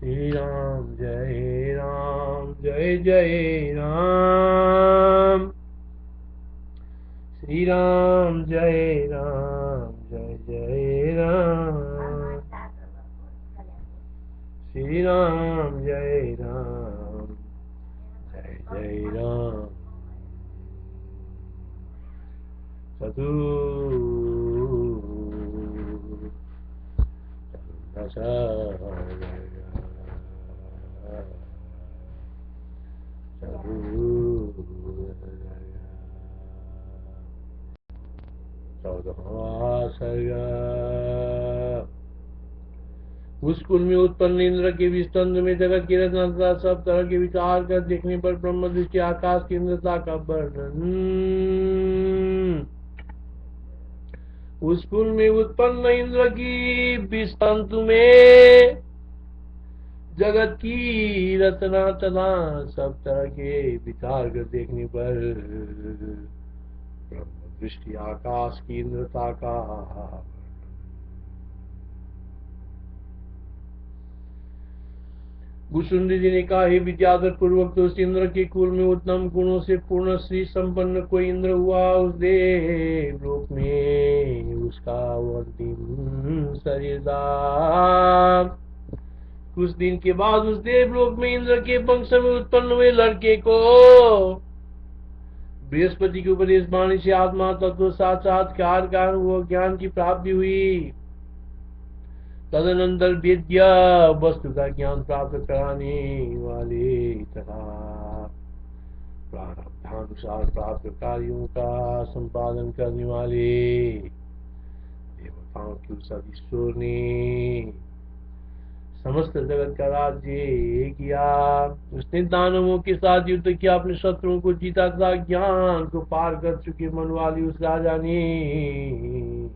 श्री राम जय जय राम। श्री राम जय जय राम। श्री राम जय जय राम। सतु सर्ग। उस कुल में उत्पन्न इंद्र के विस्तंभ में जगत की रचना तथा सब तरह के विचार कर देखने पर ब्रह्म दृष्टि आकाश की इंद्रता का वर्णन। उस कुल में उत्पन्न इंद्र की विस्तंभ में जगत की रचना तथा सब तरह के विचार कर देखने पर ब्रह्म दृष्टि आकाश की इंद्रता का। भूसुंडी जी ने कहा, हे विद्याधर पूर्वक तो उस इंद्र के कुल में उत्तम गुणों से पूर्ण श्री संपन्न कोई इंद्र हुआ। उस देवलोक में उसका अंतिम शरीर था। कुछ दिन के बाद उस देवलोक में इंद्र के वंश में उत्पन्न हुए लड़के को बृहस्पति के उपदेश वाणी से आत्मा तत्व साक्षात्कार का अनुभव ज्ञान की प्राप्ति हुई। तदनंतर वेद्य वस्तु का ज्ञान प्राप्त कराने वाले तथा प्रारब्धानुसार प्राप्त कार्यों का संपादन करने वाले देवताओं के उस ईश्वर ने समस्त जगत का राज्य किया। उसने दानवों के साथ युद्ध किया, अपने शत्रुओं को जीता तथा ज्ञान को पार कर चुके मन वाली उस राजा ने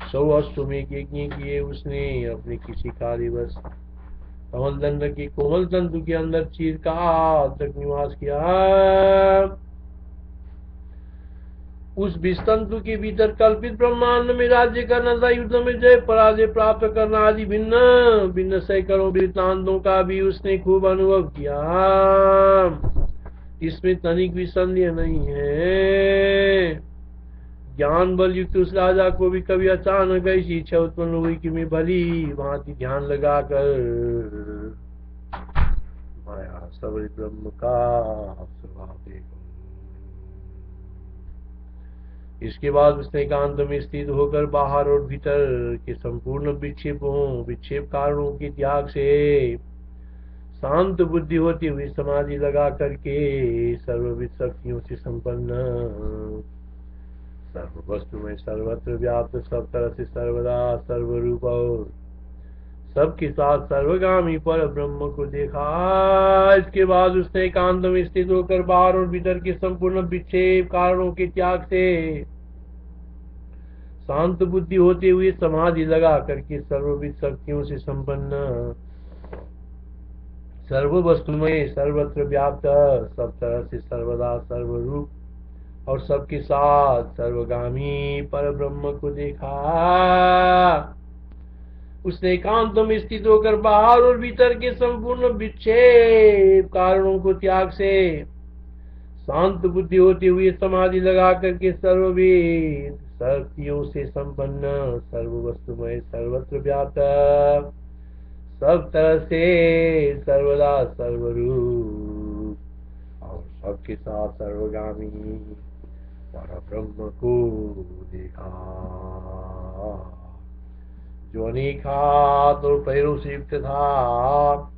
100 अश्वमेध यज्ञ किए। उसने अपने किसी कार्यवश कमल दंड के कोमल तंतु के अंदर चिरकाल तक निवास किया। उस विस्तंतु के भीतर कल्पित ब्रह्मांड में राज्य करना तथा युद्ध में जय पराजय प्राप्त करना आदि भिन्न भिन्न सैकड़ों वृत्तांतों का भी उसने खूब अनुभव किया। इसमें तनिक भी संदेह नहीं है। ज्ञान बल युक्त उस राजा को भी कभी अचानक ऐसी इच्छा उत्पन्न हुई कि मैं भली भांति ध्यान लगाकर माया सबरी ब्रह्म का स्वभाव देखूं। इसके बाद उसने एकांत में स्थित होकर बाहर और भीतर के संपूर्ण विक्षेप कारणों के त्याग से शांत बुद्धि होती हुई समाधि लगा करके सर्वविध शक्तियों से संपन्न सर्व वस्तु में सर्वत्र व्याप्त सब तरह से सर्वदा सर्वरूप और सबके साथ सर्वगामी पर ब्रह्म को देखा। इसके बाद उसने एकांत में स्थित होकर बाहर और भीतर के संपूर्ण विक्षेप कारणों के त्याग से शांत बुद्धि होते हुए समाधि लगा करके सर्वविध शक्तियों से संपन्न सर्व वस्तु में सर्वत्र व्याप्त सब तरह से सर्वदा सर्वरूप और सबके साथ सर्वगामी पर ब्रह्म को देखा। उसने एकांत में स्थित होकर बाहर और भीतर के संपूर्ण विक्षेप कारणों को त्याग से शांत बुद्धि होते हुए समाधि लगा करके सर्वविध शक्तियों से संपन्न सर्व वस्तुमय सर्वत्र व्याप्त सब तरह से सर्वदा सर्वरूप और सबके साथ सर्वगामी पर ब्रह्म को देखा, जो अनेक हाथ और पैरों से युक्त था।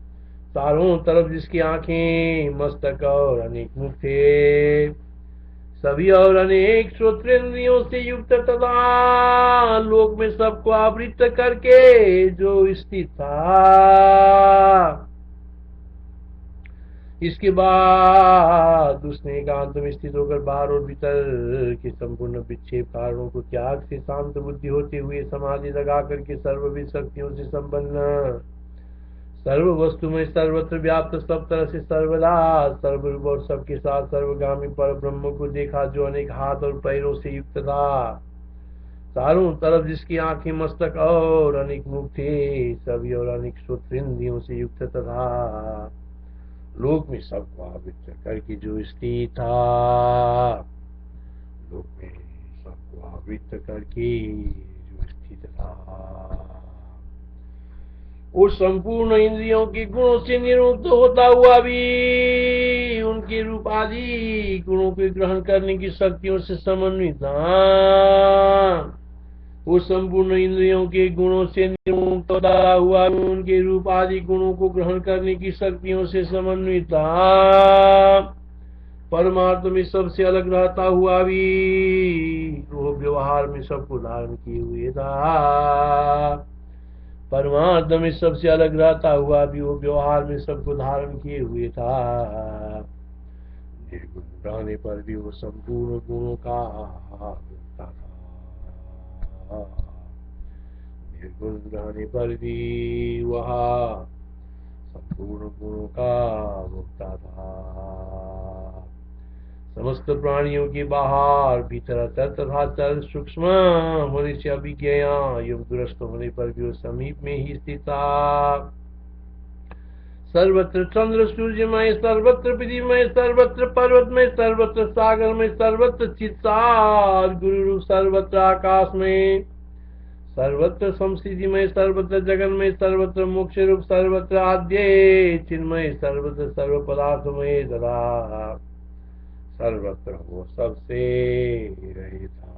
चारों तरफ जिसकी आंखें मस्तक और अनेक मुख थे, सभी और अनेक श्रोत्रेंद्रियों से युक्त तथा लोक में सबको आवृत करके जो स्थित था। इसके बाद उसने एकांत में स्थित होकर बाहर और भीतर के संपूर्ण विक्षेप कारणों को त्याग से शांत बुद्धि होते हुए समाधि लगा करके सर्वविध शक्तियों से संपन्न सर्व वस्तु में सर्वत्र व्याप्त सब तरह से सर्वदा सर्वरूप और सबके साथ सर्वगामी पर ब्रह्म को देखा, जो अनेक हाथ और पैरों से युक्त था। चारों तरफ जिसकी आंखें, मस्तक और अनेक मुख थे, सभी और अनेक श्रोत्रेंद्रियों से युक्त तथा लोक में सबको आवृत करके जो स्थित था, लोक में सबको आवृत करके जो स्थित था, उस संपूर्ण इंद्रियों के गुणों से निरुक्त होता हुआ भी उनके रूप आदि गुणों को ग्रहण करने की शक्तियों से समन्वित था। उस संपूर्ण इंद्रियों के गुणों से निरुक्त होता हुआ भी उनके रूप आदि गुणों को ग्रहण करने की शक्तियों से समन्वित था। परमार्थ में सबसे अलग रहता हुआ भी वो व्यवहार में सबको धारण किए हुए था। परमार्थ में सबसे अलग रहता हुआ भी वो व्यवहार में सबको धारण किए हुए था। निर्गुण रहने पर भी वो संपूर्ण गुणों का भोक्ता था। निर्गुण रहने पर भी वह संपूर्ण गुणों का भोक्ता था। समस्त प्राणियों के बाहर भीतर तथा चल सूक्ष्म होने से अभिज्ञया एवं दुरस्त होने पर भी वो समीप में ही स्थित था। सर्वत्र चंद्र सूर्यमय, सर्वत्र पृथ्वीमय, सर्वत्र पर्वतमय, सर्वत्र सागरमय, सर्वत्र चित्सार गुरु रूप, सर्वत्र आकाश में, सर्वत्र संस्थितिमय, सर्वत्र जगन्मय, सर्वत्र मोक्ष रूप, सर्वत्र आद्य चिन्मय, सर्वत्र सर्व पदार्थमय तथा सर्वत्र वो सबसे रहित था।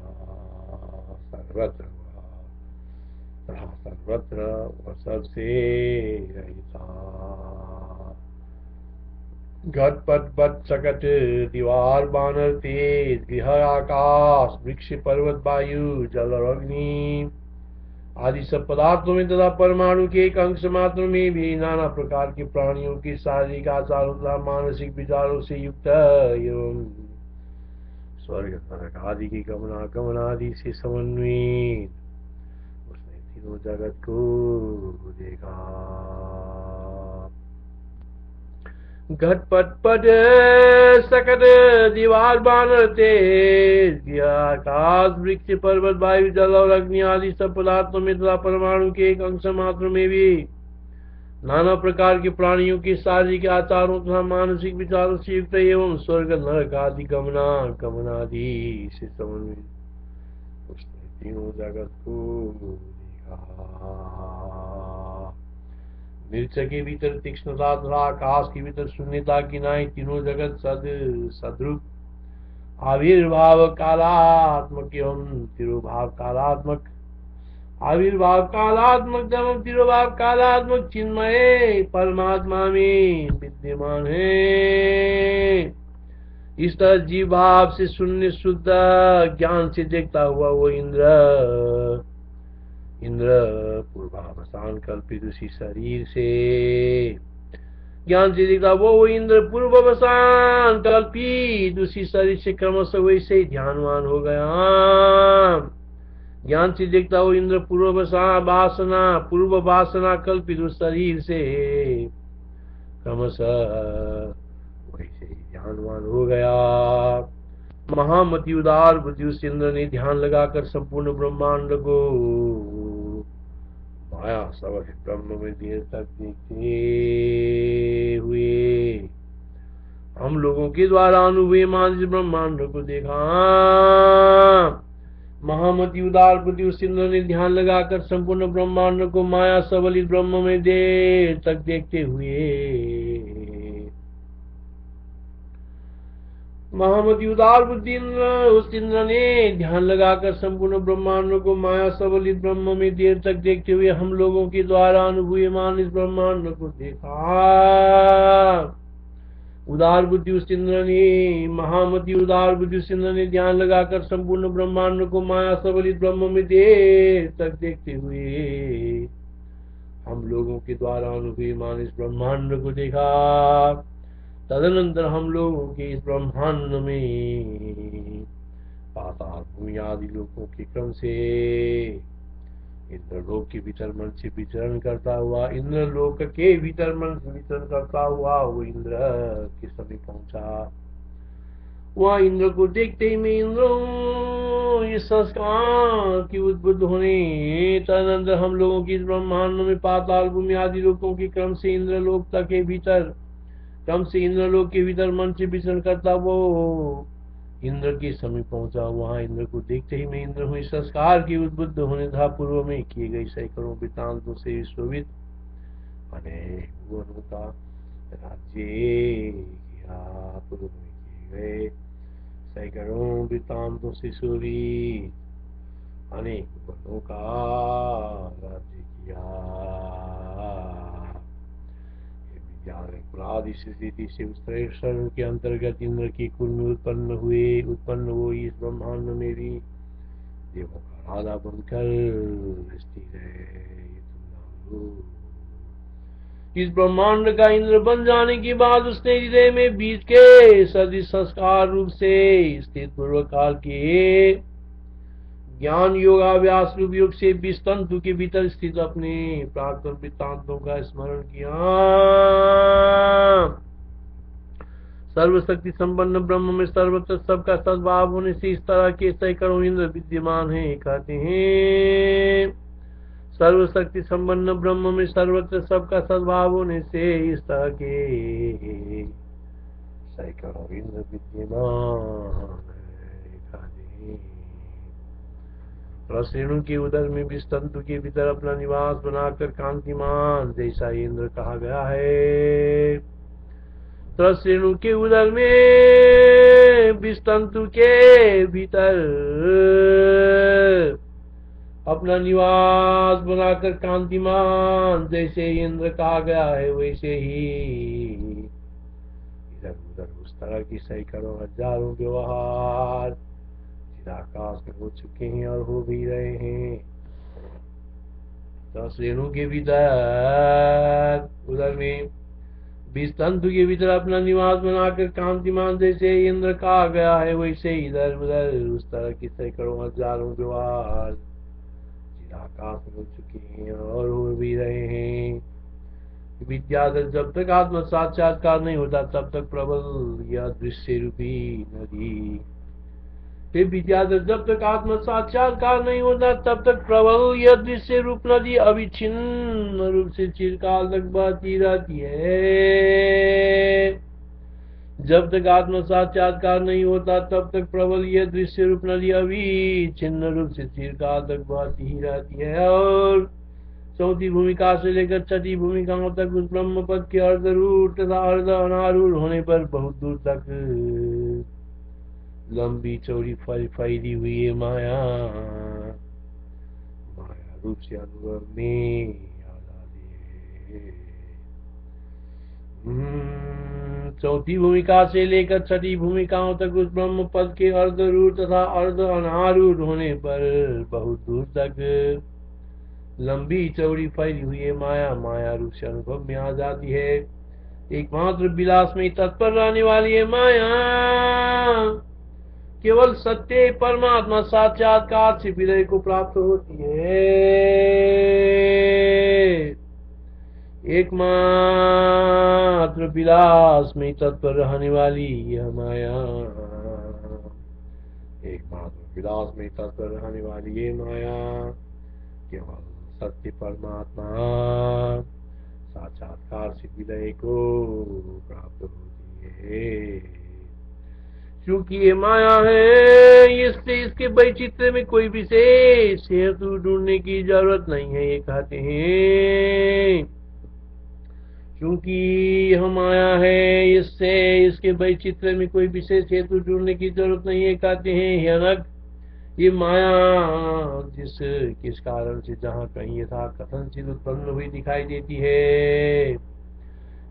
सर्वत्र वो सबसे रहित था। घट पट पट सकट दीवार बानर तेज गृह आकाश वृक्ष पर्वत वायु जल और अग्नि आदि सब पदार्थों में तथा परमाणु के एक अंश मात्र में भी नाना प्रकार के प्राणियों की शारीरिक आचारों तथा मानसिक विचारों से युक्त एवं स्वर्ग नरक आदि की गमनागमन आदि से समन्वित उसने तीनों जगत को देखा। घट पट पट सकट दीवार बानर तेज आकाश वृक्ष पर्वत वायु जल और अग्नि आदि सब पदार्थों में तथा परमाणु के एक अंश मात्र में भी नाना प्रकार के प्राणियों के शारीरिक आचारों तथा मानसिक विचारों से युक्त एवं स्वर्ग नरक आदि गमन आदि से समन्वित उसने तीनों जगत को देखा। मिर्च के भीतर तीक्ष्णता तथा आकाश के भीतर शून्यता की नाई तीनों जगत सदरूप आविर्भाव कालात्मक एवं तिरुभाव कालात्मक, आविर्भाव कालात्मक एवं तिरुभाव कालात्मक चिन्मय परमात्मा में विद्यमान है। इस तरह जीव भाव से शून्य शुद्ध ज्ञान से देखता हुआ वो इंद्र पूर्वावसान कल्पित उसी शरीर से ज्ञान से देखता वो इंद्र पूर्वावसान कल्पित उसी शरीर से क्रमशः वैसे ही ध्यानवान हो गया। ज्ञान से देखता वो इंद्र पूर्व वासना कल्पित उस शरीर से क्रमशः वैसे ही ध्यानवान हो गया। महामति उदार बुद्धि उस इंद्र ने ध्यान लगाकर संपूर्ण ब्रह्मांड को माया सबल ब्रह्म में देर तक देखते हुए हम लोगों के द्वारा अनुभूय मानस ब्रह्मांड को देखा। महामति उदार बुद्धि उस इंद्र ने ध्यान लगाकर संपूर्ण ब्रह्मांड को माया सबलित ब्रह्म में देर तक देखते हुए महामति उदार बुद्धि उस इंद्र ने ध्यान लगाकर संपूर्ण ब्रह्मांड को माया सबलित ब्रह्म में देर तक देखते हुए हम लोगों के द्वारा अनुभूयमान इस ब्रह्मांड को देखा। उदार बुद्धि उस इंद्र ने महामति उदार बुद्धि उस इंद्र ने ध्यान लगाकर संपूर्ण ब्रह्मांड को माया सबलित ब्रह्म में देर तक देखते हुए हम लोगों के द्वारा अनुभूयमान इस ब्रह्मांड को देखा। तदनंतर हम लोगों के इस ब्रह्मांड में पाताल भूमि आदि लोकों के क्रम से इंद्रलोक के भीतर मन से विचरण करता हुआ इंद्रलोक के भीतर मन से विचरण करता हुआ वो इंद्र के समीप पहुंचा। वहाँ इंद्र को देखते ही मैं इंद्र हूँ। इस संस्कार की उद्बुद्ध होने तदनंतर हम लोगों की इस ब्रह्मांड में पाताल भूमि आदि लोगों के क्रम से इंद्रलोक तक के भीतर, क्रम से इंद्रलोक के भीतर मन से विचरण करता वो इंद्र के समीप पहुंचा। वहां इंद्र को देखते ही मैं इंद्र हूँ। इस संस्कार की उद्बुद्ध होने था पूर्व में किए गए सैकड़ों वृत्तांतों से शोभित अनेक भुवनों का राज्य किया। पूर्व में किए गए सैकड़ों वृत्तांतों से शोभित अनेक भुवनों का राज्य किया। पुरादि स्थिति से उत्तरेश्वर के अंतर्गत इंद्र के कुल में उत्पन्न हुई इस ब्रह्मांड में भी देवों का राजा बनकर स्थिर है। ये तुम जान लो। इस ब्रह्मांड का इंद्र बन जाने के बाद उसने हृदय में बीज के सदृश संस्कार रूप से स्थित पूर्व काल के ज्ञान योगाभ्यास रूप योग से 20 तंतु के भीतर स्थित अपने प्राक्तन वृत्तांतों का स्मरण किया। सर्वशक्ति संपन्न ब्रह्म में सर्वत्र सबका सद्भाव होने से इस तरह के सैकड़ों इंद्र विद्यमान हैं कहते हैं। सर्वशक्ति संपन्न ब्रह्म में सर्वत्र सबका सद्भाव होने से इस तरह के सैकड़ों इंद्र विद्यमान हैं। रसेणु के उदर में विस्तंतु के भीतर अपना निवास बनाकर कांतिमान जैसा इंद्र कहा गया है। रसेणु के उदर में विस्तंतु के भीतर अपना निवास बनाकर कांतिमान जैसे इंद्र कहा गया है, वैसे ही इधर उधर उस तरह की सैकड़ों हजारों व्यवहार आकाश में हो चुके हैं और हो भी रहे हैं। तो रेणु के भीतर उधर में 20 तंतु के भीतर अपना निवास बनाकर कांतिमान जैसे इंद्र कहा गया है, वैसे इधर उधर उस तरह की सैकड़ों हजारों व्यवहार आकाश में हो चुके हैं और हो भी रहे हैं। विद्याधर जब तक आत्म साक्षात्कार नहीं होता तब तक प्रबल यह दृश्य रूपी नदी विद्याधर जब तक आत्म साक्षात्कार नहीं होता तब तक प्रबल यह दृश्य रूप नदी अविच्छिन्न रूप से चिरकाल तक बहती रहती है। जब तक आत्म साक्षात्कार नहीं होता तब तक प्रबल यह दृश्य रूप नदी अविच्छिन्न रूप से चिरकाल तक बहती ही रहती है। और चौथी भूमिका से लेकर छठी भूमिकाओं तक उस ब्रह्म पद के अर्धरूढ़ तथा अर्ध अनारूढ़ होने पर बहुत दूर तक लंबी चौड़ी फैली हुई है माया रूप से अनुभव में चौथी भूमिका से लेकर छठी भूमिकाओं तक उस ब्रह्म पद के अर्धरूढ़ तथा अर्ध अनारूढ़ होने पर बहुत दूर तक लंबी चौड़ी फैली हुई है माया रूप से अनुभव में आ जाती है। एकमात्र विलास में तत्पर रहने वाली है माया केवल सत्य परमात्मा साक्षात्कार से विलय को प्राप्त होती है। एकमात्र विलास में तत्पर रहने वाली यह माया, एकमात्र विलास में तत्पर रहने वाली ये माया केवल सत्य परमात्मा साक्षात्कार से विलय को प्राप्त होती है। क्योंकि ये माया है इससे इसके वैचित्र्य में कोई विशेष हेतु ढूंढने की जरूरत नहीं है, ये कहते हैं। क्योंकि यह माया है इससे इसके वैचित्र्य में कोई विशेष हेतु ढूंढने की जरूरत नहीं है, कहते हैं। जनक ये माया किस कारण से जहाँ कहीं यथा कथनचित उत्पन्न हुई दिखाई देती है,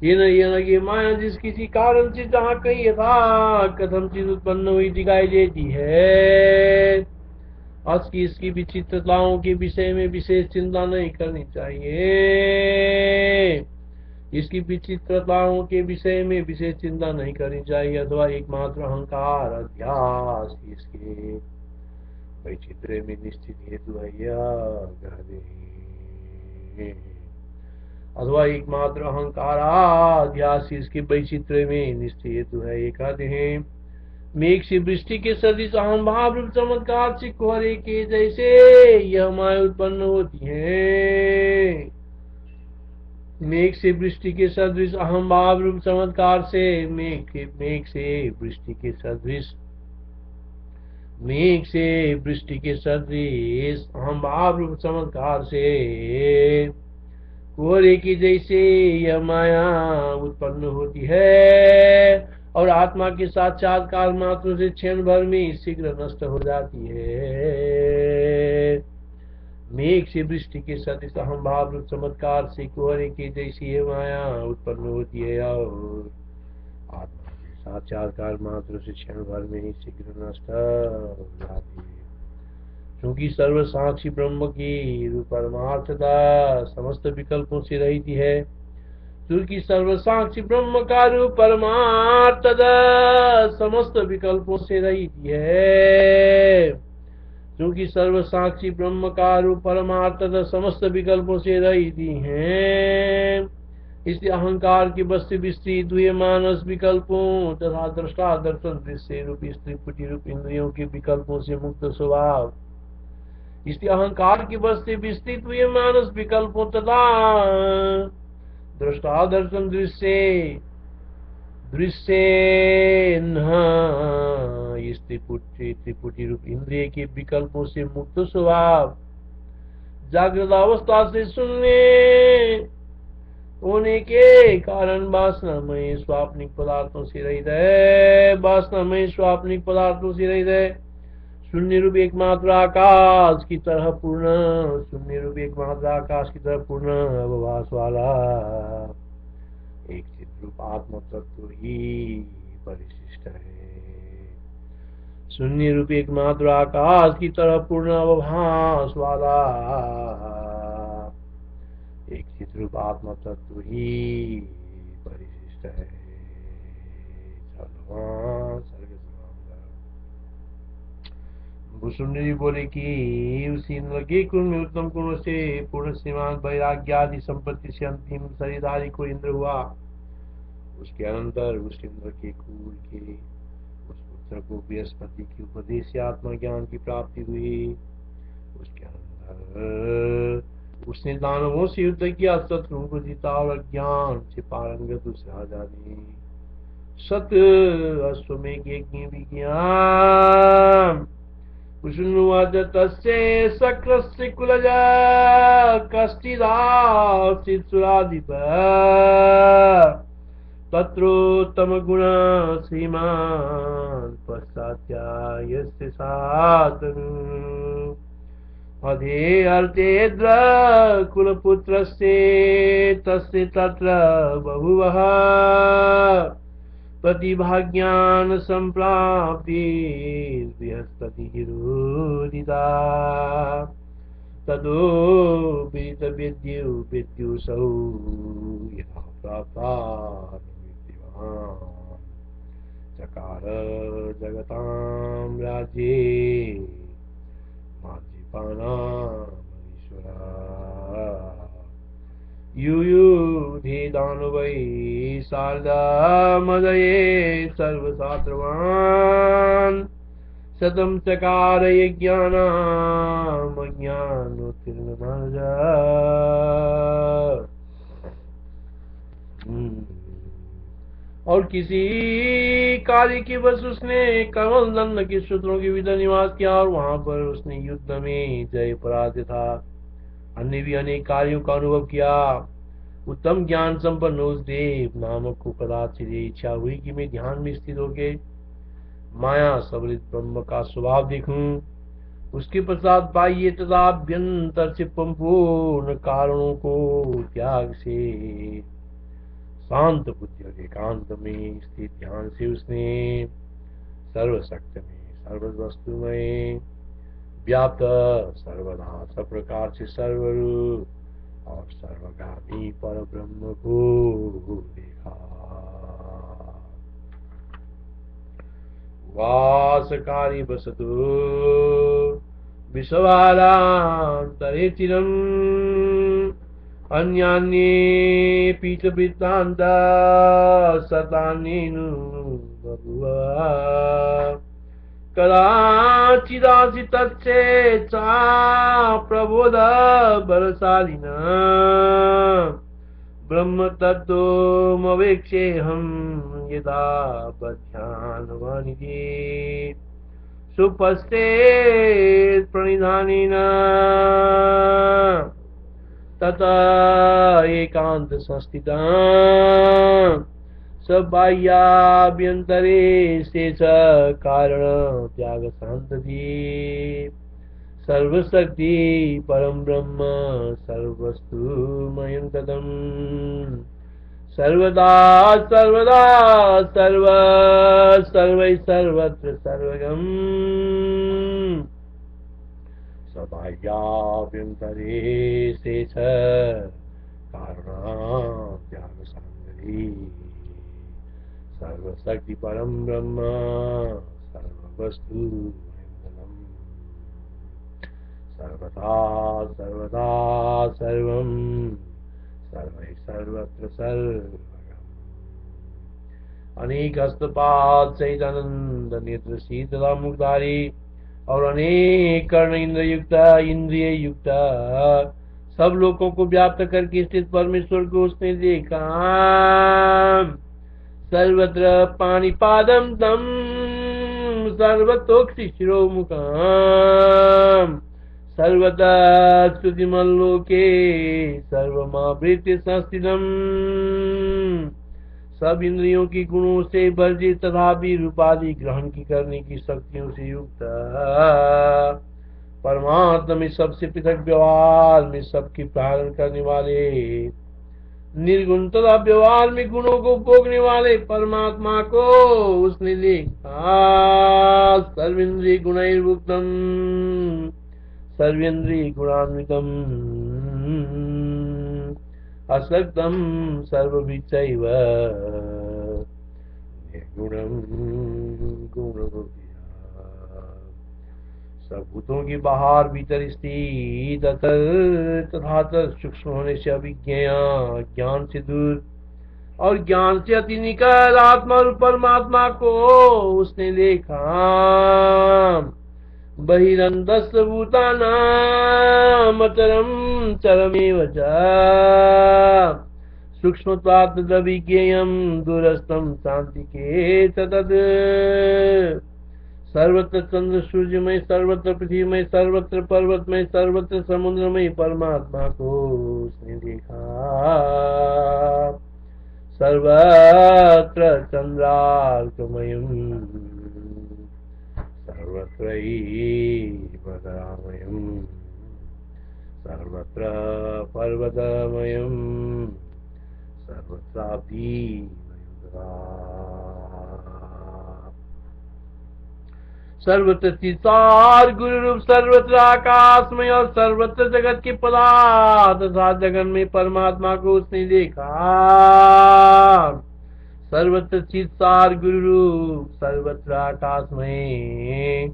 ये माया जिस किसी कारण से जहाँ कहीं यथा कथनचित उत्पन्न हुई दिखाई देती है, इसकी विचित्रताओं के विषय में विशेष चिंता नहीं करनी चाहिए। इसकी विचित्रताओं के विषय में विशेष चिंता नहीं करनी चाहिए अथवा एकमात्र अहंकार अध्यास इसके वैचित्र्य में निश्चित हेतु है, अथवा एकमात्र अहंकार अध्यास इसके वैचित्र्य में निश्चित हेतु है, ये कहते हैं। मेघ से वृष्टि के सदृश अहम भाव रूप चमत्कार से कोहरे के जैसे यह माया उत्पन्न होती है। मेघ से वृष्टि के सदृश अहम भाव रूप चमत्कार से मेघ से वृष्टि के सदृश मेघ से वृष्टि के सदृश अहम भाव रूप चमत्कार से कोहरे की जैसे यह माया उत्पन्न होती है और आत्मा के साक्षात्कार मात्र से क्षण भर में शीघ्र नष्ट हो जाती है। मेघ से वृष्टि के सदृश अहम भाव रूप चमत्कार से कोहरे की जैसी यह माया उत्पन्न होती है और आत्मा के साक्षात्कार मात्र से क्षण भर में ही शीघ्र नष्ट हो जाती है। क्योंकि सर्व साक्षी ब्रह्म की रूप परमार्थता समस्त विकल्पों से रहती है। क्योंकि सर्व साक्षी ब्रह्म का रूप परमार्थता समस्त विकल्पों से रहती है। क्योंकि सर्व साक्षी ब्रह्म का रूप परमार्थता समस्त विकल्पों से रहती है, इसलिए अहंकार की वस्तु विस्तृत हुए मानस विकल्पों तथा दृष्टा दर्शन दृश्य रूप स्त्री पुटी रूप इंद्रियों के विकल्पों से मुक्त स्वभाव, इसलिए अहंकार की वस्तु विस्तृत हुए मानस विकल्पों तथा दृष्टा दर्शन दृश्य त्रिपुटी रूप इंद्रिय के विकल्पों से मुक्त स्वभाव जागृत अवस्था से सुनने होने के कारण वासनामय स्वाप्निक पदार्थों से रहित है। वासनामय स्वाप्निक पदार्थों से रहित है। शून्य रूप एकमात्र आकाश की तरह पूर्ण शून्य रूप एकमात्र आकाश की तरह पूर्ण अवभास वाला एक चित रूप आत्म तत्व ही परिशिष्ट है। शून्य रूप एकमात्र आकाश की तरह पूर्ण अवभास वाला एक चित रूप आत्म तत्व ही परिशिष्ट है। भूषुंडी जी बोले कि उस इंद्र के कुल में उत्तम गुणों से पूर्ण श्रीमान वैराग्य आदि संपत्ति से अंतिम शरीरधारी को इंद्र हुआ। उसके अनंतर उस इंद्र के कुल के उस पुत्र को बृहस्पति की उपदेश से आत्मज्ञान की प्राप्ति हुई। उसके अनंतर उसने दानवों से युद्ध किया, शत्रुओं को जीता और अज्ञान से पारंगत उस राजा ने सत्य अश्वमेघ यज्ञ भी किया। कुशुनुवाच तस्य शक्रस्य कुलजा कष्टिदासीत् सुराधिप तत्रोत्तम गुण श्रीमान् पश्चात्यायस्य सातनु अधे अर्तेद्र कुलपुत्रस्य तस्य तत्र बहुवः प्रतिभाज्ञान संप्राप्ति बृहस्पतिरुदिता तदो विद्युसौ यथा प्राप्तान् विद्वान् चकार जगतां राज्ये माद्रीपानामरीश्वरः युयुधे दानवै सार्धमदये सर्वशास्त्रवान् शतं चकार यज्ञानाम् अज्ञानोत्तीर्णमानसः। और किसी कार्य की बस उसने कमल दंड के सूत्रों के भीतर निवास किया और वहां पर उसने युद्ध में जय पराजय था। अन्य भी अनेक कार्यों का अनुभव किया। उत्तम ज्ञान संपन्न उस देव नामक को कदाचित इच्छा हुई कि मैं ध्यान में स्थित होके माया सबलित ब्रह्म का स्वभाव देखूं। उसके पश्चात बाह्य तथा अभ्यंतर से संपूर्ण कारणों को त्याग से शांत बुद्धि और एकांत में स्थित ध्यान से उसने सर्वशक्त में सर्ववस्तु में व्याप्त सर्वदा सब प्रकार से सर्वरूप और सर्वगामी पर ब्रह्म को देखा। वासकारी वसतु विश्वालांतरे चिरम् अन्यान्ये पीतवृत्तान्त शतानीनु बभूव कदाचिदासितच्चेच्छा प्रबोध बलशालिना ब्रह्म तत्त्वमवेक्षेऽहं यदा बध्यान्वानिधि सुपस्तेत् प्रणिधानेन तथा एकांत संस्थिता सबाह्याभ्यन्तरे शेष कारण त्याग शांति सर्वशक्ति परम ब्रह्म सर्वस्तुमयं तदं सर्वदा सर्वदा सर्व सर्वै सर्वत्र सर्वगम् सबाह्याभ्यन्तरे शेष कारण त्याग शांति सर्वशक्ति परम ब्रह्म सर्ववस्तु सर्वदा सर्वदा सर्वं सर्वै सर्वत्र सर्वगम् अनेक हस्तपाद सहितानंद नेत्र शीतला मुखधारी और अनेक कर्ण इंद्रिय युक्त सब लोगों को व्याप्त करके स्थित परमेश्वर को उसने देखा। सर्वत्र पाणिपादं तं सर्वतोक्षिशिरोमुखम् सर्वदा स्तुतिमल्लोके सर्वमावृत्य संस्थितम् सब इंद्रियों की गुणों से वर्जित तथा भी रूपादि ग्रहण की करने की शक्तियों से युक्त परमात्मा में सबसे पृथक व्यवहार में सबकी पालन करने वाले निर्गुण तथा व्यवहार में गुणों को भोगने वाले परमात्मा को उसने देखा। सर्वेन्द्रिय गुणैर्युक्तम सर्वेन्द्रिय गुणान्वितम असक्तम सर्वविचैव निर्गुणं गुणभोक्ता सब भूतों की बाहर भीतर स्थित तथा सूक्ष्म होने से अभिज्ञा ज्ञान से दूर और ज्ञान से अति निकट आत्मा और परमात्मा को उसने देखा। बहिरन्तस्य भूतानामचरं चरमेव च सूक्ष्मत्वात् तदभिज्ञेयं दूरस्थं शान्तिके तद् सर्वत्र चंद्र सूर्यमय सर्वत्र पृथ्वीमय सर्वत्र पर्वतमय सर्वत्र समुद्रमय परमात्मा को उसने देखा। सर्वत्र चंद्रार्कमयम् सर्वत्रैवरामयम् सर्वत्र पर्वतमयम् सर्वत्रापि सर्वत्र चित्सार गुरु रूप सर्वत्र आकाशमय और सर्वत्र जगत के पदार्थ तथा जगत में परमात्मा को उसने देखा। सर्वत्र चित्सार गुरु रूप सर्वत्र आकाशमय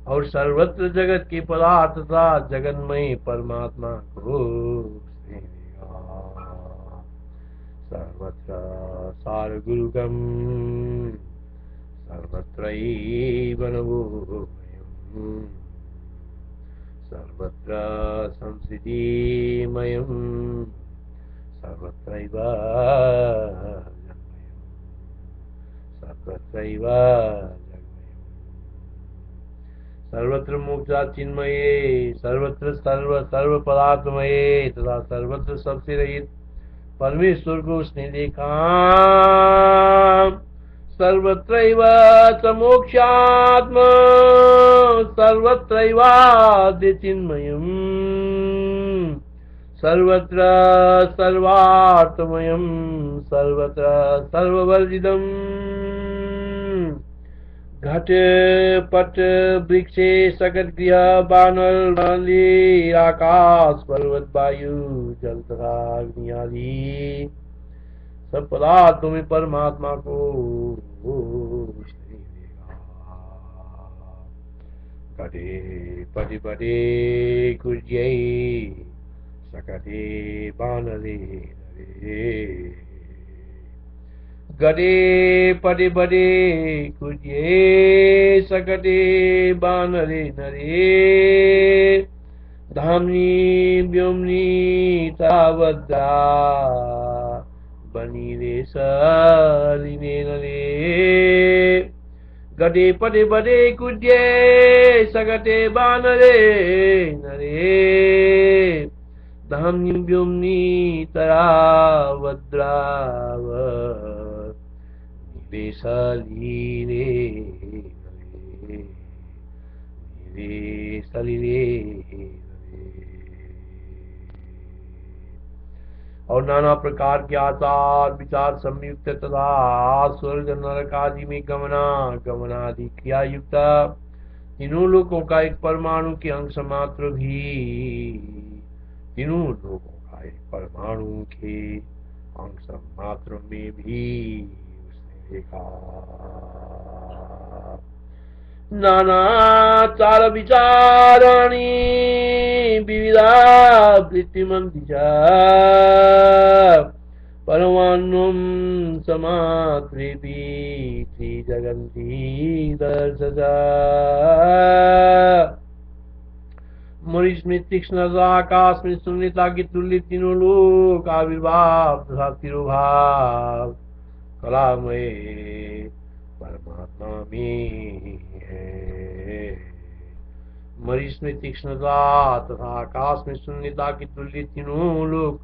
और सर्वत्र जगत के पदार्थ तथा जगन्मय परमात्मा को उसने देखा। सर्वत्र सार गुरुगम सर्वत्रैव नभोमयम् सर्वत्र संस्थितिमयम् सर्वत्रैव जगमयम् सर्वत्रैव जगमयम् सर्वत्र मोक्षा चिन्मये सर्वत्र सर्व पदार्थमये तथा सर्वत्र सबसे रहित परमेश्वर को उसने देखा। सर्वत्रैव च मोक्षात्मा सर्वत्रैवाद्य चिन्मयम् सर्वत्र सर्वार्थमयम् सर्वत्र सर्ववर्जितम् घट पट वृक्षे सकट गृह बानर बाली आकाश पर्वत वायु जल तथा अग्नि आदि सब पदार्थों में परमात्मा को घटे पटे पटे कुर्यै सकटे बानरे नरे गडे पडे बडे कुजे सकटे बानरे नरे धामनी व्योमनी तावद्रा बनी रे सलिने नरे गडे पडे बडे कुजे सकटे बानरे नरे धामनी व्योमनी तरावद्राव निरे सलिने नरे निरे सलिने और नाना प्रकार के आचार विचार संयुक्त तथा स्वर्ग नरक आदि में गमनादि क्रिया युक्त तीनों लोकों का एक परमाणु के अंश मात्र भी तीनों लोकों का एक परमाणु के अंश मात्र में भी उसने देखा। नानाचार विचाराणि विविधा वृत्तिमन्तिचा परमान्नं समात्रेऽपि त्रिजगन्ति दर्शजा मरीस्मृत तीक्ष्णता आकाश में शून्यता की तुल्य तीनों लोक आविर्भाव तथा तिरुभाव कलामय परमात्मा में है। मरीच में तीक्ष्णता तथा आकाश में शून्यता की तुल्य तीनों लोक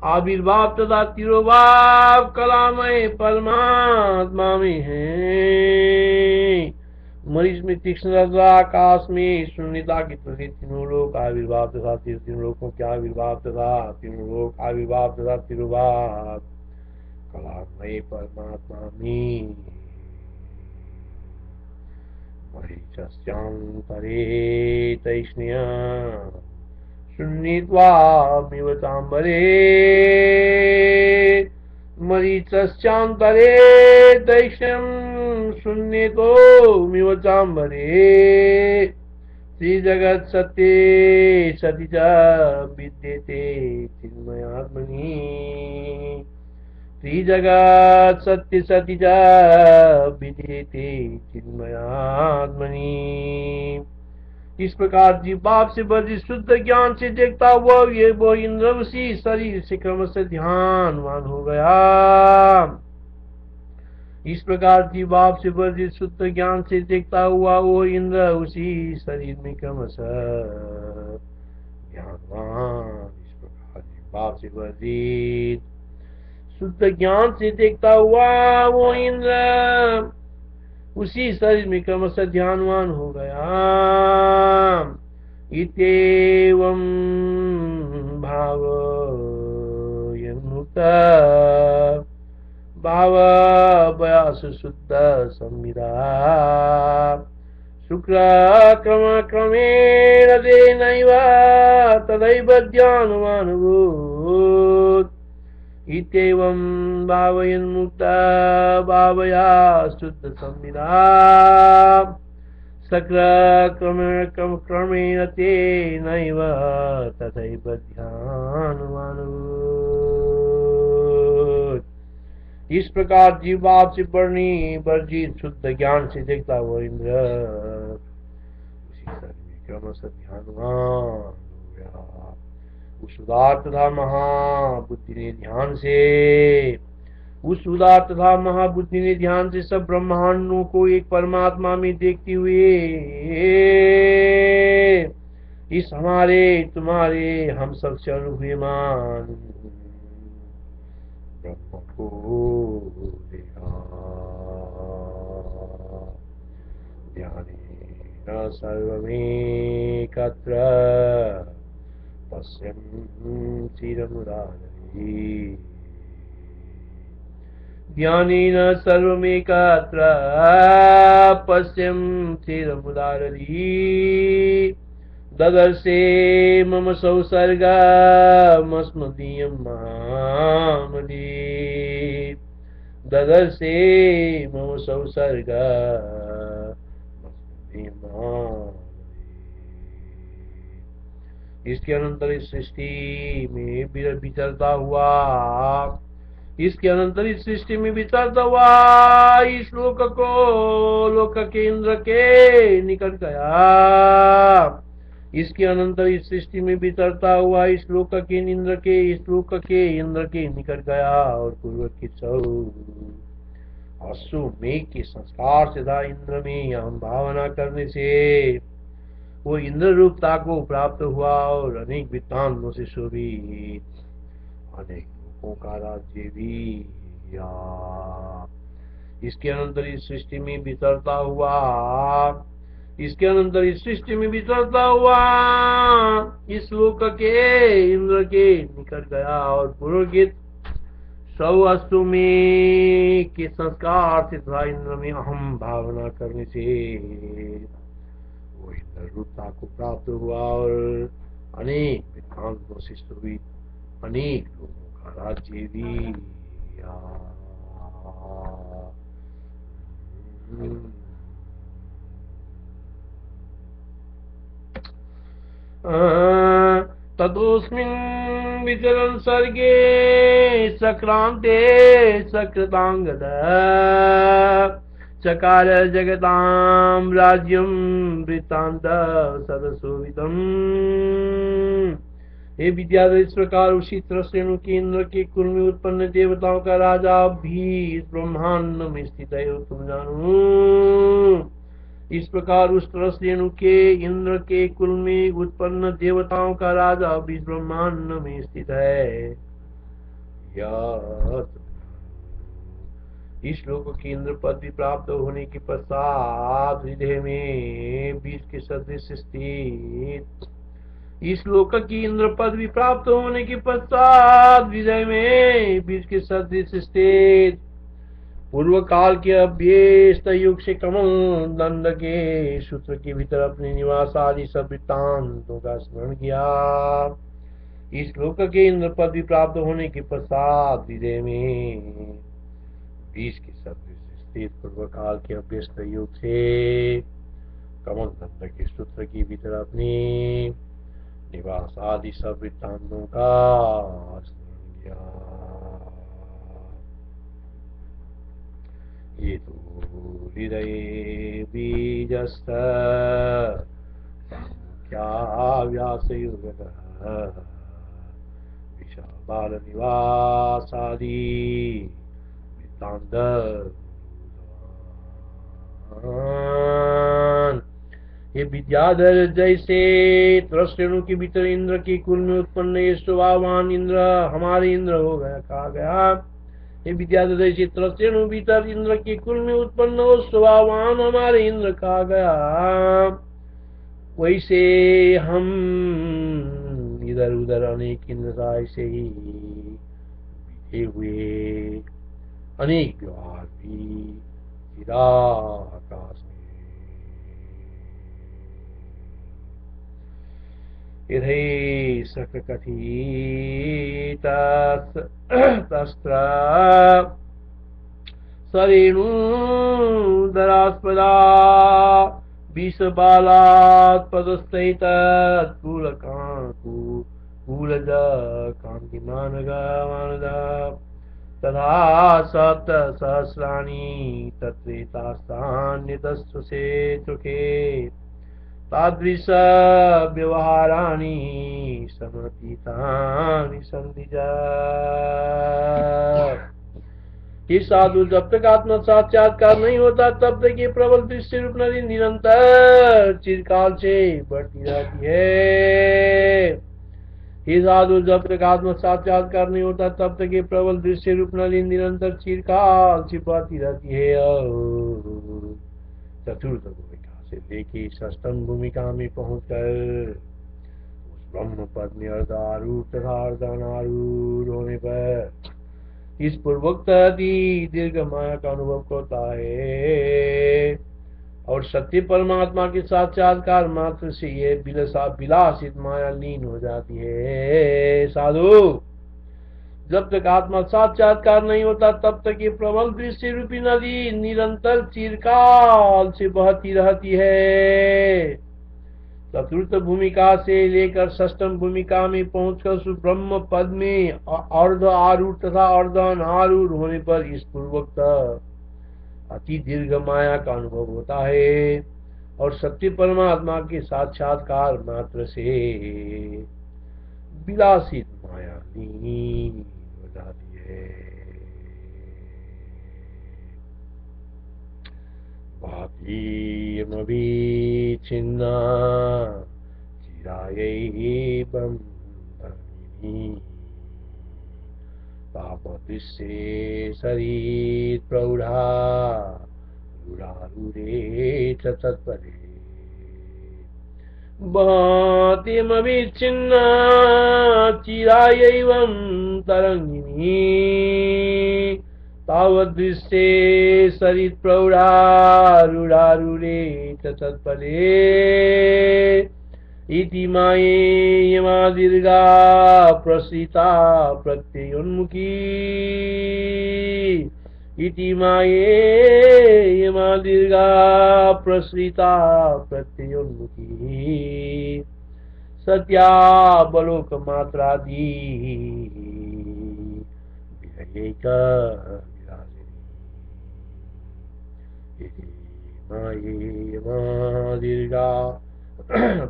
आविर्भाव तथा तिरोभाव कलामय परमात्मा में है। मरीच में तीक्ष्णता आकाश में शून्यता की तुल्य तीनों लोक आविर्भाव तथा तीनों लोकों के आविर्भाव तथा तीनों लोक आविर्भाव तथा तिरोभाव कलामय परमात्मा में मरीचस्यांतरे तैष्ण्या शून्यत्वामिव चाम्बरे मरीचस्यांतरे तैष्ण्यं शून्यतोमिव चाम्बरे श्रीजगत् सत्ये सति च विद्यते चिन्मयात्मनि श्रीजगत् सत्य सति च विद्यते चिन्मयात्मनि। इस प्रकार जीव बाप से वर्जित शुद्ध ज्ञान से देखता हुआ ये वो इंद्र उसी शरीर से क्रम से ध्यानवान हो गया। इस प्रकार जीव बाप से वर्जित शुद्ध ज्ञान से देखता हुआ वो इंद्र उसी शरीर में क्रम से ध्यानवान। इस प्रकार जीव बाप से वर्जित शुद्ध ज्ञान से देखता हुआ वो इंद्र उसी शरीर में क्रमशः ध्यानवान हो गया। इत्येवं भाव यन्मुक्त भाव बयास शुद्ध संविदा शुक्र क्रम क्रमेण तेनैव तदैव ध्यानवान् भूत्। इत्येवं भावयन्मुक्ता भावया शुद्ध संविदा क्रमेण तेनैव तथैव ध्यानवान् भूत्। इस प्रकार जीव बाप से वर्जित शुद्ध ज्ञान से देखता हुआ इंद्र उसी शरीर में क्रमशः ध्यानवान हो गया। उस उदार तथा महाबुद्धि ने ध्यान से सब ब्रह्मांडों को एक परमात्मा में देखते हुए इस हमारे तुम्हारे हम सब से अनुभूयमान ब्रह्म को देखा। ध्यानेन सर्वमेकत्र पश्यन् चिरमुरारी ध्यानेन सर्वमेकत्र पश्यन् चिरमुरारी ददर्शे मम संसर्गमस्मदीयं महामदी ददर्शे मम संसर्गमस्मदीयं महामदी। इसके अनंतर इस सृष्टि में विचरता हुआ, इसके अनंतर इस सृष्टि में विचरता हुआ इस लोक को लोक के इंद्र के निकट गया। इसके अनंतर इस सृष्टि में विचरता हुआ इस लोक के इंद्र के निकट गया। और पूर्व की अश्वमेघ के संस्कार से था इंद्र में हम भावना करने से वो इंद्र रूपता को प्राप्त हुआ और अनेक वृत्तांतों से शोभित अनेक लोगों का राज्य भी किया। इसके अनंतर इस सृष्टि में विचरता हुआ, इसके अनंतर इस सृष्टि में विचरता हुआ इस लोक के इंद्र के निकट गया। और पुरोहित सौ अश्वमेघ के संस्कार से तथा इंद्र में अहम भावना करने से वो इंद्र रूपता को प्राप्त हुआ और अनेक वृत्तांतों से शोभित अनेक लोगों का राज्य भी किया। ततोऽस्मिन् विचरन् सर्गे सक्रान्ते सकृतांगद चकार जगतां राज्यं वृत्तान्त सदशोभितम्। हे विद्याधर, इस प्रकार उसी त्रस्यणु के इंद्र के कुल में उत्पन्न देवताओं का राजा भी इस ब्रह्मांड में स्थित है, तुम जानो। इस प्रकार उस त्रस्यणु के इंद्र के कुल में उत्पन्न देवताओं का राजा भी इस ब्रह्मांड में स्थित है। इस लोक के इंद्र पद भी प्राप्त होने के पश्चात हृदय में बीज के सदृश स्थित, इस लोक की इंद्र पद भी प्राप्त होने के पश्चात हृदय में बीज के सदृश स्थित पूर्व काल के अभ्यस्त युग से कमल दंड के सूत्र के भीतर अपने निवास आदि सब वृत्तांतों का स्मरण किया। इस लोक के इंद्र पद भी प्राप्त होने के पश्चात हृदय में बीज के सदृश स्थित पूर्व काल के अभ्यस्त युग से कमल दंड के सूत्र के भीतर अपने निवास आदि सब वृत्तांतों का स्मरण किया। ये तो हृदय बीजस्थ क्या व्यासयुगः विशाल निवासादि वृत्तान्त। ये विद्याधर, जैसे त्रस्यणु के भीतर इंद्र के कुल में उत्पन्न ये स्वभावान इंद्र हमारे इंद्र हो गया, कहा गया। ये विद्याधर, जैसे त्रस्यणु भीतर इंद्र के कुल में उत्पन्न हो स्वभावान हमारे इंद्र कहा गया, वैसे हम इधर उधर अनेक इंद्र ऐसे ही बीते हुए अनेक व्यवहार भी चिराकाश में इधै सककथित तस्त्र सरेणु दरास्पदा विषबालात् पदस्थित कूलज कान्तिमानद तथा सप्त सहस्राणि तत्रेतास्तान्यतस्वसे चुखे तादृश व्यवहाराणि समतीतानि सन्ति। ये साधु, जब तक आत्मा साक्षात्कार नहीं होता तब तक ये प्रबल दृश्य रूप नदी निरंतर चिरकाल से बढ़ती रहती है। ये साधु, जब तक आत्मा साक्षात्कार नहीं होता तब तक ये प्रबल दृश्य रूप नदी निरंतर चिरकाल से बढ़ती रहती है। चतुर्थ भूमिका से लेके षष्ठम भूमिका में पहुंचकर उस ब्रह्म पद में अर्धारूढ़ तथा अर्धानारूढ़ होने पर इस पूर्वोक्त दीर्घ माया का अनुभव होता है और सत्य परमात्मा के साक्षात्कार मात्र से ये विलासित माया लीन हो जाती है। साधु, जब तक आत्मा साक्षात्कार नहीं होता तब तक ये प्रबल दृश्य रूपी नदी निरंतर चिरकाल से बहती रहती है। चतुर्थ भूमिका से लेकर षष्टम भूमिका में पहुंचकर सुब्रह्म पद में अर्ध आरूढ़ तथा अर्ध अनारूढ़ होने पर इस पूर्वोक्त अति दीर्घ माया का अनुभव होता है और सत्य परमात्मा के साक्षात्कार मात्र से विलासित माया लीन हो जाती है। भातीयमभिच्छिन्ना चिरायैवं धर्मिणी तापदृश्ये शरीर प्रौढ़ा रूढ़ारूढ़े च तत्परे भातिमविच्छिन्ना चिरायैवं तरंगिनी तावदृश्ये सरित प्रौढ़ा रूढ़ारूढ़े च तत्परे इति मायेयमा दीर्घा प्रसृता प्रत्ययोन्मुखी इति मायेयमा दीर्घा प्रसृता प्रत्ययोन्मुखी सत्यावलोक मात्रादि विरयैक विराजिनी इति मायेयमा दीर्घा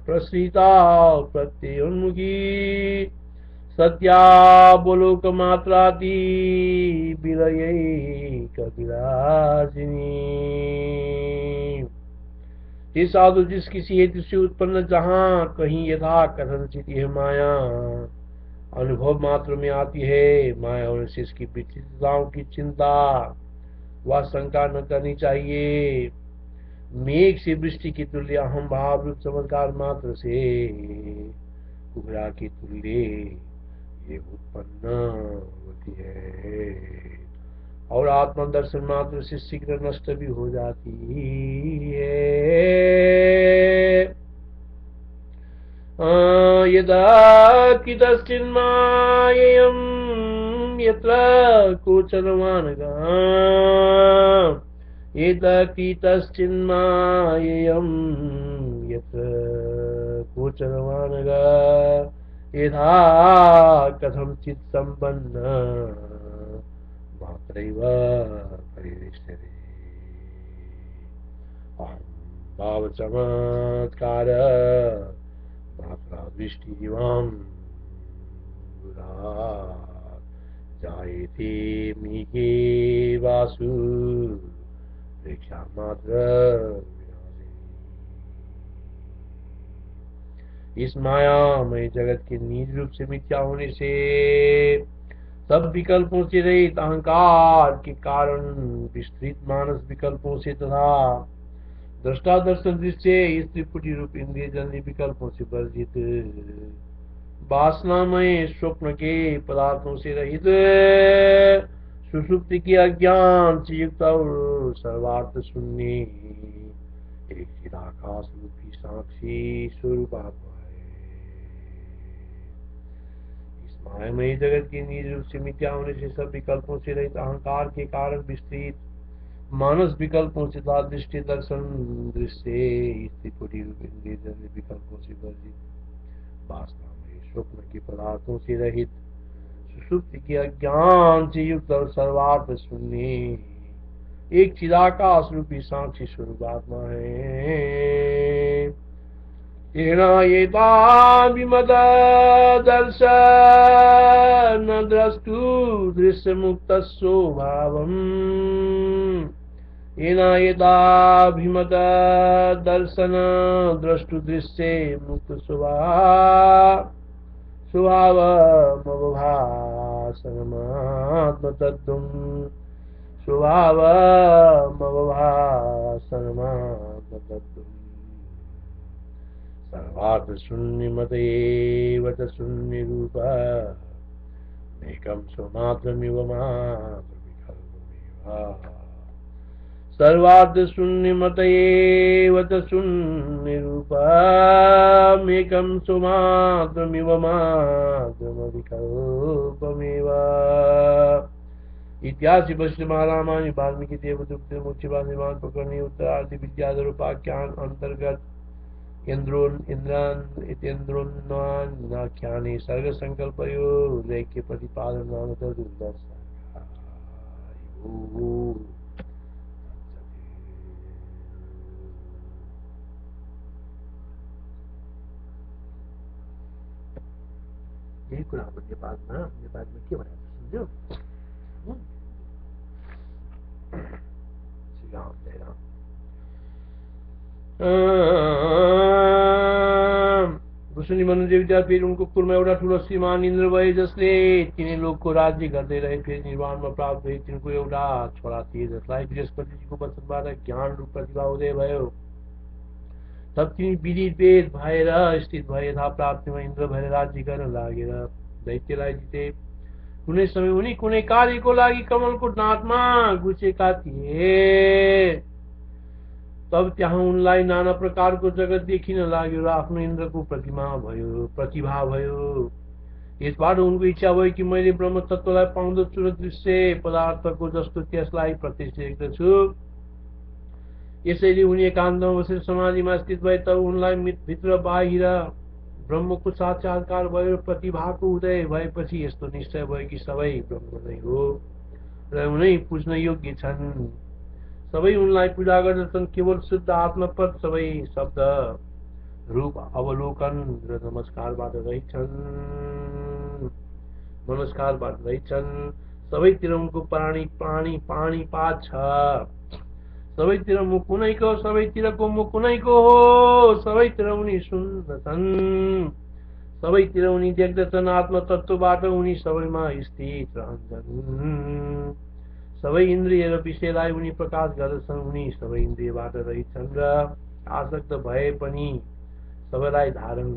प्रसृता प्रत्ययोन्मुखी सत्यावलोक मात्राति विलयैक विलासिनी। हे साधु, जिस किसी हेतु से उत्पन्न जहाँ कहीं यथा कथनचित यह माया अनुभव मात्र में आती है, माया और से इसकी विचित्रताओं की चिंता व शंका न करनी चाहिए। मेघ से वृष्टि की तुल्य अहम भाव रूप चमत्कार मात्र से कुबरा की तुल्य ये उत्पन्न होती है और आत्मा दर्शन मात्र से शीघ्र नष्ट भी हो जाती है। यदा कितश्चिन्मायं यत्र कोचरमानगा एतत्कितश्चिन्मायं यत्र गोचरमानगा यथा कथंचित् सम्पन्न मात्रैव परिदृश्यते। अहं भावचमत्कार मात्रा दृष्टिवां जायते मेघे वासु प्रेक्षा मात्र। इस मायामय जगत के निज रूप से मिथ्या होने से सब विकल्पों से रहित अहंकार के कारण विस्तृत मानस विकल्पों से तथा दृष्टा दर्शन दृश्य त्रिपुटी रूप इंद्रिय जन्य विकल्पों से वर्जित वासनामय स्वप्न के पदार्थों से रहित सुषुप्ति की अज्ञान से युक्त और सर्वार्थ शून्य एक चिदाकाश रूपी साक्षी स्वरूप आत्मा है। इस मायामय जगत के निज रूप से मिथ्या होने से सब विकल्पों से रहित अहंकार के कारण विस्तृत मानस विकल्पों से तथा दृष्टि दर्शन दृश्य त्रिपुटी रूप इंद्रिय जन्य विकल्पों से वर्जित वासनामय स्वप्न के पदार्थों से रहित सुषुप्ति की अज्ञान से युक्त और सर्वार्थ शून्य एक चिदाकाश रूपी साक्षी स्वरूप आत्मा है। एनायेताभिमत दर्शन द्रष्टु दृश्य मुक्त स्वभावम् एनायेताभिमत दर्शन द्रष्टु दृश्य मुक्त स्वभावमवभासनमात्मतत्त्वम् स्वभावमवभासनमात्मतत्त्वम् सर्वार्थ शून्यमतएव च शून्यरूप एकं स्वमात्रमिव मात्रविकल्पमेव सर्वार्थ शून्यमतएव च शून्यरूपमेकं स्वमात्रमिव मात्रमविकल्पमेव। इत्यादि वैष्णव रामायण वाल्मीकि देवदूत मोक्षवाद निर्माण प्रकरणी उत्तरार्ध विद्याधर उपाख्यान अंतर्गत इन्द्रान् इतेन्द्रोन्नाख्याने सर्ग संकल्पयो लैक्य प्रतिपादन नाम तदुल्लास। यही कुरा हो नेपालमा के भनेको सुन्यो? श्री राम जय राम। भुसुनी मनुदेव फेरि उनको कुलमा एउटा ठुलो श्रीमान इन्द्र भए जसले तिनै लोकको राज्य गर्दै रहे। फेरि निर्वाणमा प्राप्त भए। तिनको एउटा छोरा थिए जसलाई बृहस्पतिजीको वचनबाट ज्ञान रूप प्रतिभा उदय भयो। तब तिनी विदित वेद भएर स्थित भए। यथा प्राप्तिमा इन्द्र भएर राज्य गर्न लागेर दैत्यलाई जिते। कुनै समय उनी कुनै कार्यको लागि कमलको डाँठमा गुचेका थिए। तब त्यहाँ उनलाई नाना प्रकारको जगत देखिन लाग्यो र आफ्नो इन्द्रको प्रतिभा भयो। यसबाट उनको इच्छा भयो कि मैले ब्रह्म तत्त्वलाई पाउँदछु र दृश्य पदार्थको जस्तो त्यसलाई प्रत्यक्ष देख्दछु। यसैले उनी एकान्तमा बसेर समाधिमा स्थित भए। तब उनलाई भित्र बाहिर ब्रह्मको साक्षात्कार भयो। प्रतिभाको उदय भएपछि यस्तो निश्चय भयो कि सबै ब्रह्म नै हो र उनै पुज्न योग्य छन्। सबै उनलाई पूजा गर्दछन्। केवल शुद्ध आत्मपद सबै शब्द रूप अवलोकन र नमस्कारबाट रहिछन्। सबैतिर उनको पाणिपात छ। सबैतिर मुख उनैको, सबैतिरको मुख उनैको हो। सबैतिर उनी सुन्दछन्, सबैतिर उनी देख्दछन्। आत्मतत्त्वबाट उनी सबैमा स्थित रहन्छन्। सबै इन्द्रिय र विषयलाई उनी प्रकाश गर्दछन्। उनी सबै इन्द्रियबाट रहित छन् र आसक्त भए पनि सबैलाई धारण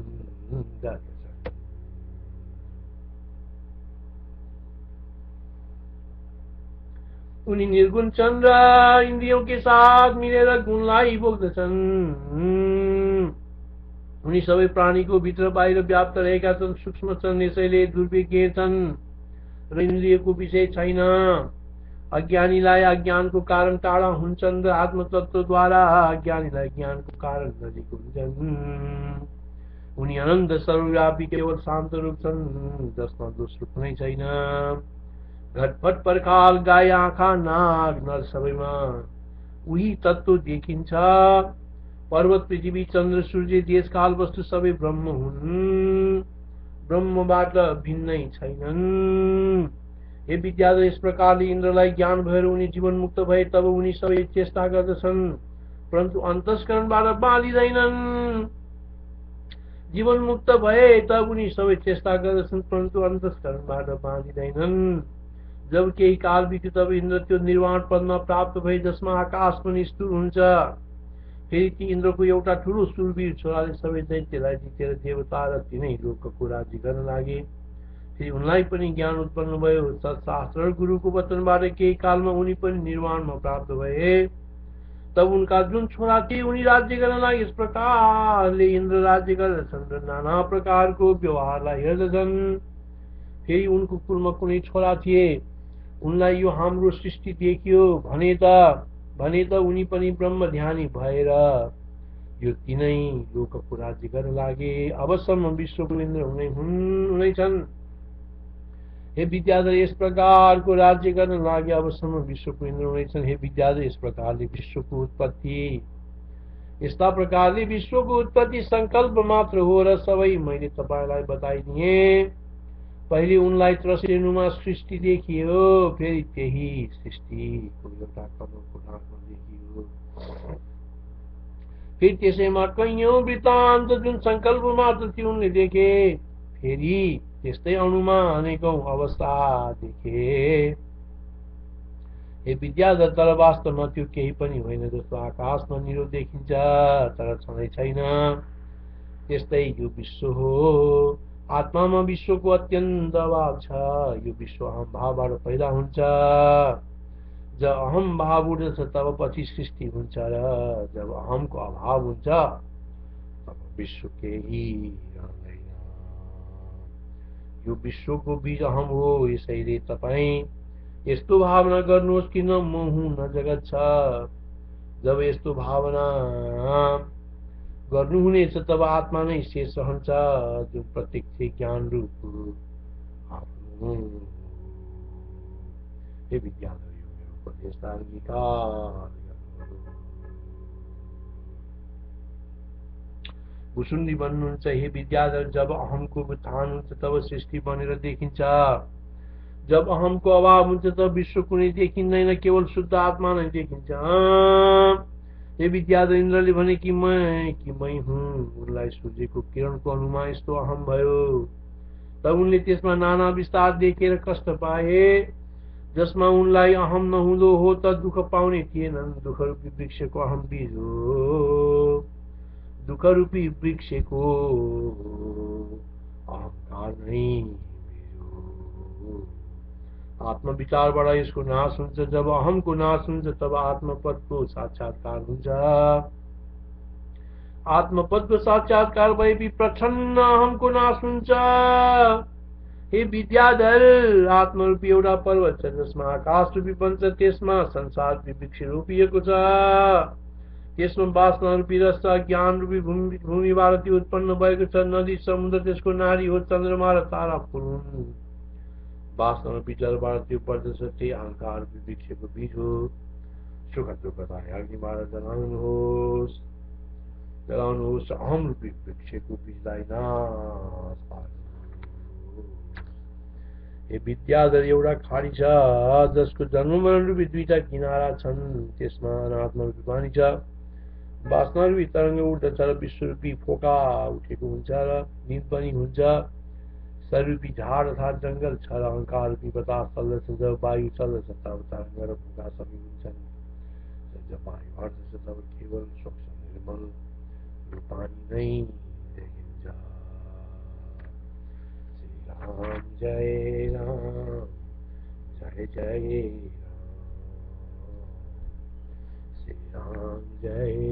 गर्दछन्। उनी निर्गुण छन् र इन्द्रियों के साथ मिलेर गुणलाई भोग्दछन्। उनी सबै प्राणीको भित्र बाहिर व्याप्त रहेका छन्, सूक्ष्म छन्, यसैले दुर्विज्ञ छन् र इन्द्रियको विषय छैन। अज्ञानीलाई अज्ञानको कारण टाढा हुन्छन् र आत्मतत्त्वद्वारा अज्ञानीलाई ज्ञानको कारण नजिक हुन्छन्। उनी अनन्त सर्वव्यापी केवल शान्त रूप छन्, जसमा दोस्रो कुनै छैन। घटपट पर्खाल गाई आँखा नाग नर सबैमा उही तत्त्व देखिन्छ। पर्वत पृथ्वी चन्द्र सूर्य देश काल वस्तु सबै ब्रह्म हुन्, ब्रह्मबाट भिन्नै छैनन्। हे विद्याधर, यस प्रकारले इन्द्रलाई ज्ञान भएर उनी जीवन मुक्त भए। तब उनी सबै चेष्टा गर्दछन्, परन्तु अन्तस्करणबाट बाँधिँदैनन्। जीवन मुक्त भए तब उनी सबै चेष्टा गर्दछन्, परन्तु अन्तस्करणबाट बाँधिँदैनन्। जब केही काल बित्यो तब इन्द्र त्यो निर्वाण पदमा प्राप्त भए जसमा आकाश पनि स्थिर हुन्छ। फेरि ती इन्द्रको एउटा ठुलो शूरवीर छोराले सबै दैत्यलाई जितेर देवता र तिनै लोकको राज्य गर्न लागे। फेरि उनलाई पनि ज्ञान उत्पन्न भयो। सत्शास्त्र र गुरुको वचनबाट केही कालमा उनी पनि निर्वाणमा प्राप्त भए। तब उनका जुन छोरा थिए उनी राज्य गर्न लागे। यस प्रकारले इन्द्र राज्य गर्दछन् र नाना प्रकारको व्यवहारलाई हेर्दछन्। फेरि उनको कुलमा कुनै छोरा थिए, उनलाई यो हाम्रो सृष्टि देखियो भने त उनी पनि ब्रह्म ध्यानी भएर यो तिनै लोकको राज्य गर्न लागे। अबसम्म विश्वको इन्द्र हुनै छन्। हे विद्याधर, यस प्रकारको राज्य गर्न लागे। अबसम्म विश्वको इन्द्र हुनै छन्। हे विद्याधर, यस प्रकारले विश्वको उत्पत्ति संकल्प मात्र हो र सबै मैले तपाईलाई बताइदिए। पहिले उनलाई त्रसिनुमा सृष्टि देखियो, फेरि त्यही सृष्टिको एउटा कमलको डाँठमा देखियो। फेरि त्यसैमा कैयौं वृत्तान्त जुन संकल्प मात्र थियो उनले देखे। फेरि त्यस्तै अणुमा अनेकौं अवस्था देखे। हे विद्याधर, तर वास्तवमा त्यो केही पनि होइन। जस्तो आकाशमा निरो देखिन्छ तर छँदै छैन, त्यस्तै यो विश्व हो। आत्मामा विश्वको अत्यन्त अभाव छ। यो विश्व अहम भावबाट पैदा हुन्छ। जब अहम भाव उठ्दछ तब पछि सृष्टि हुन्छ र जब अहमको अभाव हुन्छ तब विश्व केही रहँदैन। यो विश्वको बीज अहम हो। यसैले तपाईं यस्तो भावना गर्नुहोस् कि न म हुँ न जगत छ। जब यस्तो भावना गर्नुहुनेछ तब आत्मा नै शेष रहन्छ जुन प्रत्यक्ष ज्ञान रूप आफ्नो हे विद्याधर यो मेरो उपदेश अंगीकार भुसुण्डी बन्नुहुन्छ हे विद्याधर जब अहमको उत्थान हुन्छ तब सृष्टि बनेर देखिन्छ जब अहमको अभाव हुन्छ तब विश्व कुनै देखिँदैन केवल शुद्ध आत्मा नै देखिन्छ हे विद्याधर इन्द्रले भने कि मै हुँ उनलाई सूर्यको किरणको अनुमा यस्तो अहम भयो तब उनले त्यसमा नाना विस्तार देखेर कष्ट पाए जसमा उनलाई अहम नहुँदो हो त दुःख पाउने थिएनन् दुःख रूपी वृक्षको अहम बीज हो दुःख रूपी वृक्षको अहंकार नै आत्म विचारबाट यसको नाश हुन्छ जब अहमको नाश हुन्छ तब आत्मपदको साक्षात्कार हुन्छ आत्मपदको साक्षात्कार भएपछि प्रच्छन्न अहमको नाश हुन्छ हे विद्याधर आत्मरूपी एउटा पर्वत छ जसमा आकाश रूपी बन्छ त्यसमा संसार रूपी वृक्ष रोपिएको छ त्यसमा वासना रूपी रस ज्ञान रूपी भूमिबाट त्यो उत्पन्न भएको छ नदी समुद्र त्यसको नारी हो चन्द्रमा र तारा फुल हुन् वासना रूपी जलबाट त्यो पर्दछ त्यही अहंकार रूपी वृक्षको बीज हो सुख दुःखलाई अग्निबाट जलाउनुहोस् अहम रूपी वृक्षको बीजलाई नाश पार्नुहोस् हे विद्याधर एउटा खाडी छ जसको जन्म मरण रूपी दुईटा किनारा छन् त्यसमा अनात्मा रूपी पानी छ वासना रूपी तरंग उठ्दछ र विश्व रूपी फोका उठेको हुन्छ र नींद पनि हुन्छ शरीरूपी झाड अर्थात जंगल छ र अहंकार रूपी बतास चल्दछ जब वायु चल्दछ तब तरंग र फोका सबै हुन्छन् जब वायु हट्दछ तब केवल स्वच्छ निर्मल पानी नै देखिन्छ जय राम जय जय राम श्री राम जय